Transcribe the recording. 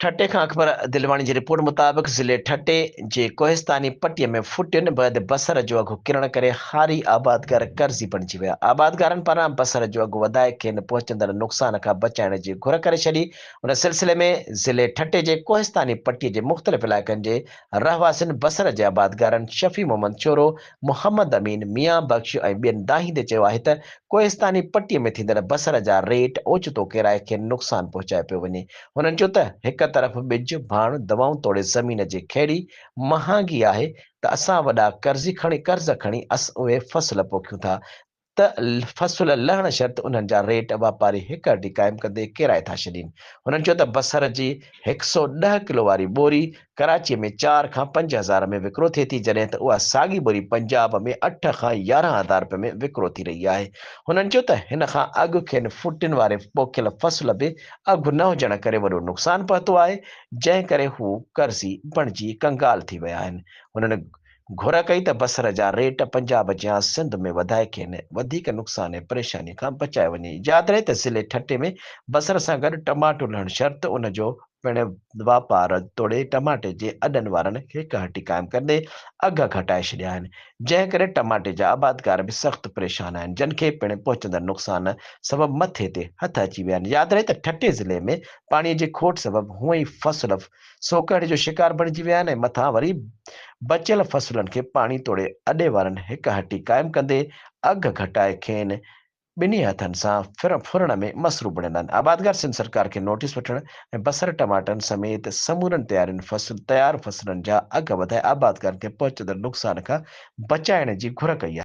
ठटे खां अख़बर दिलवाणी जी रिपोर्ट मुताबिक़ ज़िले ठटे जे कोहिस्तानी पटीअ में फुटियुनि बैदि बसर जो अघु किरण करे हारी आबादगार कर्ज़ी बणिजी विया। आबादगारनि पारां बसर जो अघु वधाए खेनि पहुचंदड़ नुक़सान खां बचाइण जी घुर करे छॾी। उन सिलसिले में ज़िले ठटे जे कोहिस्तानी पटीअ जे मुख़्तलिफ़ इलाइक़नि जे रहवासियुनि बसर जे आबादगारनि शफ़ी मोहम्मद चोरो, मोहम्मद अमीन, मियां बख़्श ऐं ॿियनि दाहींदे चयो आहे त कोहिस्तानी पटीअ में थींदड़ बसर जा रेट ओचितो किराए खे नुक़सान पहुचाए पियो वञे। हुननि चयो त हिक तरफ़ ॿिज भाण दवाऊं तोड़े ज़मीन जी खेड़ी महांगी आहे त असां वॾा कर्ज़ खणी उहे फसल पोखियूं था त फसल लहण शर्त उन्हनि जा रेट वापारी हिक हटी क़ाइमु कंदे किराए था छॾीनि। हुननि चयो त बसर जी 110 किलो वारी बोरी कराचीअ में 4 खां 5 हज़ार में विकिरो थिए थी, जॾहिं त उहा साॻी बोरी पंजाब में 8 खां 11 हज़ार रुपए में विकिरो थी रही आहे। हुननि चयो त हिन खां अॻु खेनि फुटियुनि वारे पोखियल फसल बि अघु न हुजण करे वॾो नुक़सानु पहुतो आहे, जंहिं करे हू कर्ज़ी बणिजी कंगाल थी विया आहिनि। हुननि घुर कई त बसर जा रेट पंजाब या सिंध में वधाए खेनि वधीक नुक़सान ऐं परेशानी खां बचाए वञे। यादि रहे त ज़िले ठटे में बसर सां गॾु टमाटो लहणु शर्त उन जो पिणु वापार तोड़े टमाटे जे अॾनि वारनि हिक हटी क़ाइमु कंदे अघ घटाए छॾिया आहिनि, जंहिं करे टमाटे जा आबादगार बि सख़्तु परेशान आहिनि, जिन खे पिणु पहुचंदड़ नुक़सान सबबु मथे ते हथ अची विया आहिनि। यादि रहे त ठटे ज़िले में पाणीअ जी खोट सबबु हूअं ई फसल सोकड़ जो शिकार बणिजी विया आहिनि ऐं मथां वरी बचियल फसलुनि खे पाणी तोड़े अॾे वारनि हिक हटी क़ाइमु कंदे अघ घटाए खेनि ॿिन्ही हथनि सां फुरण में मसरूफ़ बणियल आहिनि। आबादगार सिंध सरकार खे नोटिस वठण ऐं बसर टमाटनि समेत समूरनि तयारु फसलुनि जा अघ वधाए आबादगारनि खे पहुचंदड़ नुक़सान खां बचाइण जी घुर कई आहे।